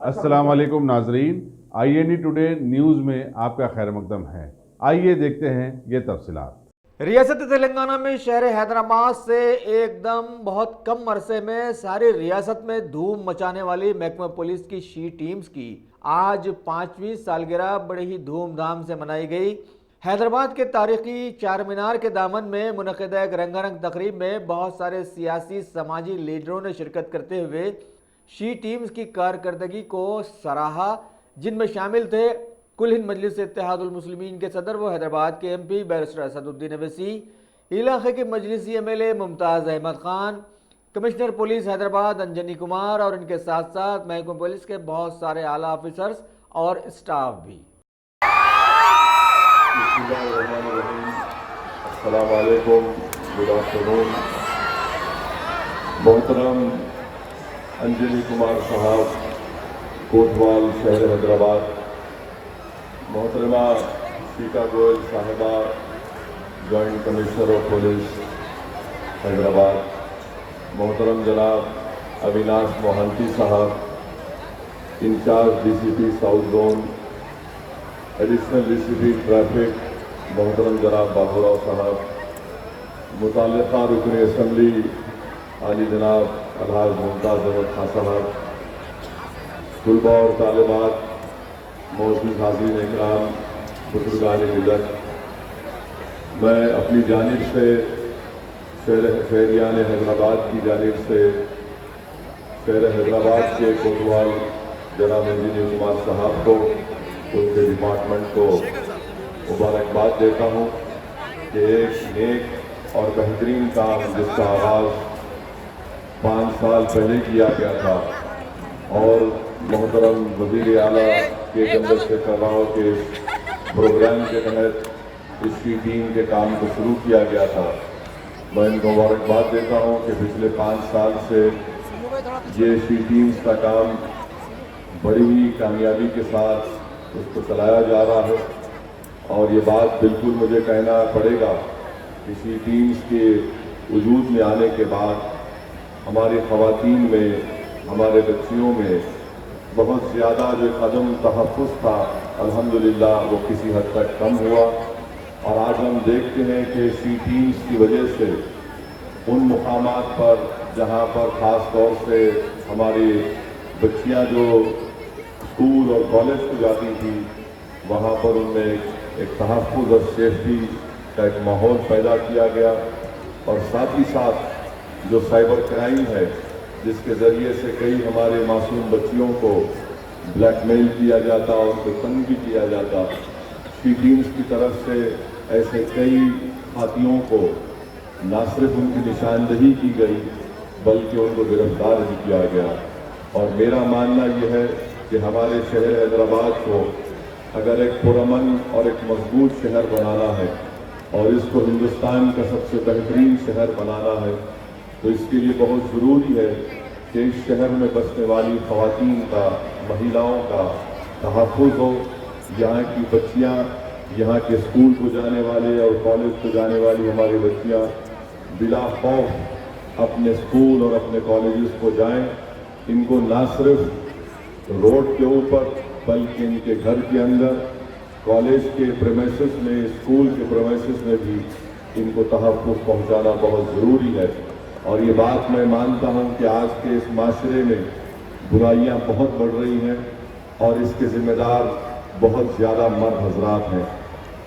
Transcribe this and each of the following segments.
अस्सलाम वालेकुम नाजरीन, INE टुडे न्यूज़ में आपका खैर मकदम है। आइए देखते हैं ये तफसीलात। रियासत तेलंगाना में शहर हैदराबाद से एकदम बहुत कम अरसे में सारी रियासत में धूम मचाने वाली महकमा पुलिस की शी टीम्स की आज 5वीं सालगिरह बड़े ही धूमधाम से मनाई गई। हैदराबाद के तारीखी चार मीनार के दामन में मुनक़िदा एक रंगारंग तकरीब में बहुत सारे सियासी समाजी लीडरों ने शिरकत करते हुए शी टीम्स की कारकर्दगी को सराहा, जिनमें शामिल थे कुल हिंद मजलिस इत्तेहादुल मुस्लिमीन के सदर व हैदराबाद के MP बैरिस्टर असदुद्दीन अवैसी, इलाके के मजलिसी MLA Mumtaz Ahmed Khan, commissioner police Hyderabad Anjani Kumar और इनके साथ साथ महकमा पुलिस के बहुत सारे आला ऑफिसर्स और स्टाफ भी। अस्सलाम वालेकुम, गुड आफ्टरनून। मोहतरम अंजनी कुमार साहब, कोतवाल शहर हैदराबाद, मोहतरमा सीता गोयल साहिबा, joint commissioner of police Hyderabad, मोहतरम जनाब अविनाश मोहंती साहब, in-charge DCP south zone, additional DCP traffic मोहतरम जनाब बाबूराव साहब, मुताल्लिक़ा रुकन असम्बली आली जनाब अलहाज मुमताज़ अहमद खान साहब, तलबा और तालिबात, मौजूद हाज़रीन इकराम, बुजुर्गान मिल्लत, मैं अपनी जानिब से शहरियान हैदराबाद की जानिब से शहर हैदराबाद के कोतवाल जनाब अंजनी कुमार साहब को, उनके डिपार्टमेंट को मुबारकबाद देता हूँ कि एक नेक और बेहतरीन काम जिसका आगाज़ 5 साल पहले किया गया था और मोहतरम वज़ीर आला के अंदर से कर रहा हूँ कि प्रोग्राम के तहत इसकी टीम के काम को शुरू किया गया था। मैं इनको मुबारकबाद देता हूँ कि पिछले 5 साल से ये सी टीम्स का काम बड़ी ही कामयाबी के साथ उसको चलाया जा रहा है और ये बात बिल्कुल मुझे कहना पड़ेगा कि सी टीम्स के वजूद में आने के बाद हमारी ख़वातीन में, हमारे बच्चियों में बहुत ज़्यादा जो कदम तहफ़्फ़ुज़ था अल्हम्दुलिल्लाह वो किसी हद तक कम हुआ और आज हम देखते हैं कि सी टीम्स की वजह से उन मुकामात पर जहाँ पर ख़ास तौर से हमारी बच्चियाँ जो स्कूल और कॉलेज को जाती थी वहाँ पर उनमें एक तहफ़्फ़ुज़ और सेफ्टी का एक माहौल पैदा किया गया और साथ ही साथ जो साइबर क्राइम है जिसके ज़रिए से कई हमारे मासूम बच्चियों को ब्लैकमेल किया जाता और उनको तंग भी किया जाता, सी टीम्स की तरफ से ऐसे कई हाथियों को न सिर्फ उनकी निशानदही की गई बल्कि उनको गिरफ्तार भी किया गया। और मेरा मानना यह है कि हमारे शहर हैदराबाद को अगर एक पुरअमन और एक मजबूत शहर बनाना है और इसको हिंदुस्तान का सबसे बेहतरीन शहर बनाना है तो इसके लिए बहुत ज़रूरी है कि इस शहर में बसने वाली ख़वातीन का, महिलाओं का तहफ़्फ़ुज़ हो। यहाँ की बच्चियाँ, यहाँ के स्कूल को जाने वाले और कॉलेज को जाने वाली हमारी बच्चियाँ बिला खौफ अपने स्कूल और अपने कॉलेजेस को जाएं। इनको ना सिर्फ रोड के ऊपर बल्कि इनके घर के अंदर, कॉलेज के प्रेमिसेस में, स्कूल के प्रेमिसेस में भी इनको तहफ़्फ़ुज़ पहुँचाना बहुत ज़रूरी है। और ये बात मैं मानता हूँ कि आज के इस माशरे में बुराइयाँ बहुत बढ़ रही हैं और इसके ज़िम्मेदार बहुत ज़्यादा मर्द हज़रात हैं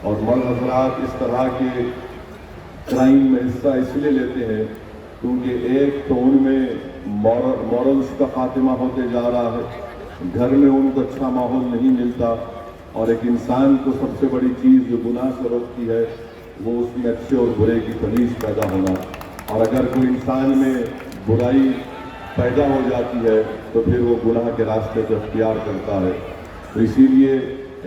और मर्द हज़रात इस तरह के क्राइम में हिस्सा इसलिए लेते हैं क्योंकि एक तो उनमें मॉरल्स का खात्मा होते जा रहा है, घर में उनको अच्छा माहौल नहीं मिलता और एक इंसान को सबसे बड़ी चीज़ जो गुनाह से रोकती है वो उसमें अच्छे और बुरे की तमीज़ पैदा होना। और अगर कोई इंसान में बुराई पैदा हो जाती है तो फिर वो गुनाह के रास्ते को अख्तियार करता है। तो इसीलिए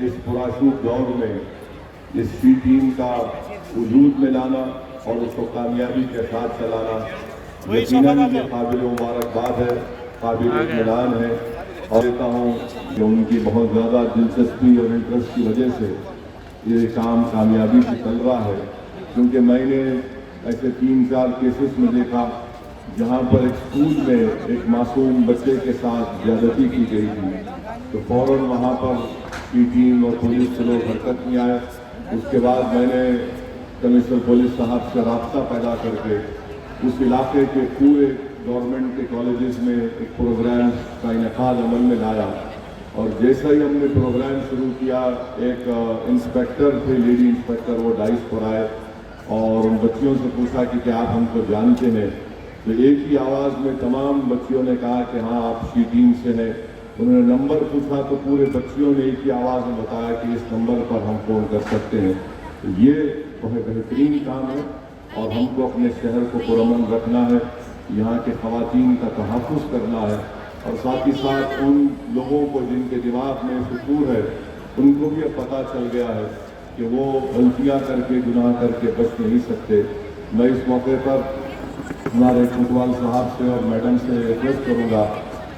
इस पुराशूब दौर में इस सी टीम का वजूद में लाना और उसको कामयाबी के साथ चलाना यकीनन ये काबिल मुबारकबाद है, काबिल इत्मीनान है। और कहता हूँ कि उनकी बहुत ज़्यादा दिलचस्पी और इंटरेस्ट की वजह से ये काम कामयाबी से चल रहा है। क्योंकि मैंने ऐसे 3-4 केसेस में देखा जहाँ पर एक स्कूल में एक मासूम बच्चे के साथ ज्यादती की गई थी तो फौरन वहाँ पर की टीम और पुलिस के लोग हरकत में आए। उसके बाद मैंने कमिश्नर पुलिस साहब से राब्ता पैदा करके उस इलाके के पूरे गवर्नमेंट के कॉलेजेस में एक प्रोग्राम का इनेकाद अमल में लाया। और जैसा ही हमने प्रोग्राम शुरू किया, एक इंस्पेक्टर थे, लेडी इंस्पेक्टर, वो डाइस पर आए और उन बच्चियों से पूछा कि क्या आप हमको जानते हैं। तो एक ही आवाज़ में तमाम बच्चियों ने कहा कि हाँ, आप शी टीम से हैं। उन्होंने नंबर पूछा तो पूरे बच्चियों ने एक ही आवाज़ में बताया कि इस नंबर पर हम फ़ोन कर सकते हैं। तो ये बहुत बेहतरीन काम है और हमको अपने शहर को पुरअमन रखना है, यहाँ के ख़वातीन का तहफ़्फ़ुज़ करना है और साथ ही साथ उन लोगों को जिनके दिमाग में फितूर है, उनको भी अब पता चल गया है कि वो गलतियाँ करके, गुनाह करके बच नहीं सकते। मैं इस मौके पर हमारे कोतवाल साहब से और मैडम से रिक्वेस्ट करूँगा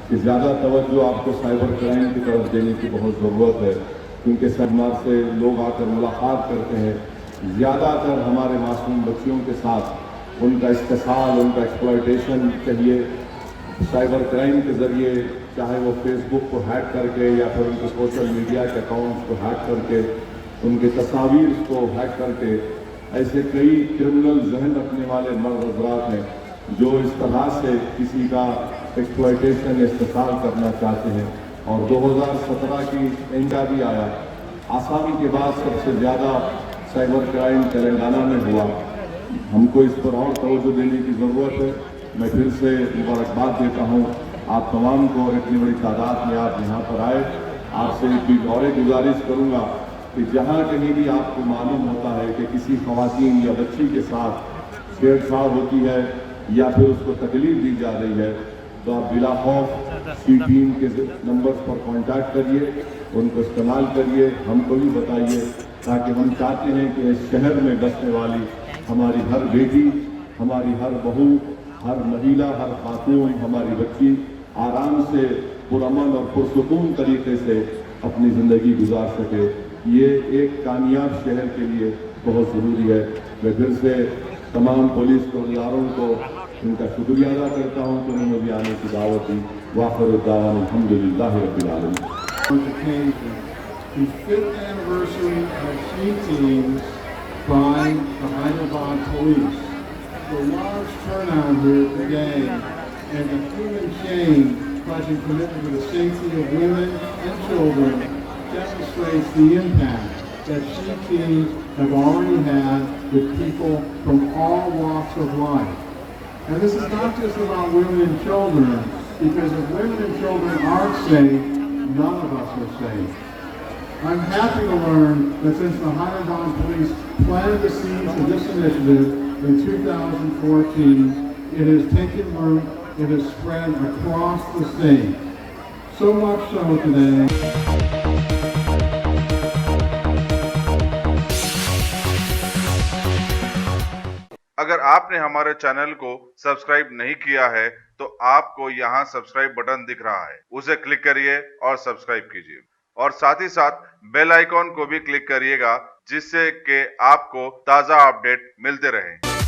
कि ज़्यादा तवज्जो आपको साइबर क्राइम की तरफ देने की बहुत ज़रूरत है, क्योंकि सरमार से लोग आकर मुलाकात करते हैं। ज़्यादातर हमारे मासूम बच्चियों के साथ उनका इस्तेसाल, उनका एक्सप्लॉयटेशन चाहिए साइबर क्राइम के ज़रिए, चाहे वो फेसबुक को हैक करके या फिर उनके सोशल मीडिया के अकाउंट्स को हैक करके, उनके तस्वीर को हैक करके। ऐसे कई क्रिमिनल जहन रखने वाले मर्द हज़रात हैं जो इस तरह से किसी का एक्सप्लॉयटेशन इस्तेसाल करना चाहते हैं। और 2017 की एंडा भी आया, आसामी के बाद सबसे ज़्यादा साइबर क्राइम तेलंगाना में हुआ। हमको इस पर और तवज्जो देने की ज़रूरत है। मैं फिर से मुबारकबाद देता हूँ आप तमाम को, और इतनी बड़ी तादाद में आप यहाँ पर आए। आपसे एक और गुजारिश करूँगा कि जहाँ कहीं भी आपको मालूम होता है कि किसी ख़वातीन या बच्ची के साथ छेड़छाड़ होती है या फिर उसको तकलीफ दी जा रही है, तो आप बिला खौफ सी टीम के नंबर्स पर कांटेक्ट करिए, उनको इस्तेमाल करिए, हमको भी बताइए, ताकि हम चाहते हैं कि इस शहर में बसने वाली हमारी हर बेटी, हमारी हर बहू, हर महिला, हर खातून, हमारी बच्ची आराम से पुरअमन और पुरसुकून तरीके से अपनी ज़िंदगी गुजार सके। ये एक कामयाब शहर के लिए बहुत ज़रूरी है। मैं फिर से तमाम पुलिस कर्मचारियों को उनका शुक्रिया अदा करता हूँ कि उन्होंने भी आने की दावत दी। वाखिर दावाना अल्हम्दुलिल्लाह रब्बिल आलमीन। The 5th anniversary of She Teams by the Hyderabad Police. The large turnout here today and the human chain pledging commitment to the safety of women and children demonstrates the impact that She Teams have already had with people from all walks of life. And this is not just about women and children, because if women and children aren't safe, none of us are safe. I'm happy to learn that since the Hyderabad Police planted the seeds of this initiative in 2014, it has taken root, it has spread across the state. So much so today. अगर आपने हमारे channel को subscribe नहीं किया है तो आपको यहाँ सब्सक्राइब बटन दिख रहा है, उसे क्लिक करिए और सब्सक्राइब कीजिए और साथ ही साथ बेल आइकॉन को भी क्लिक करिएगा, जिससे कि आपको ताज़ा अपडेट मिलते रहें।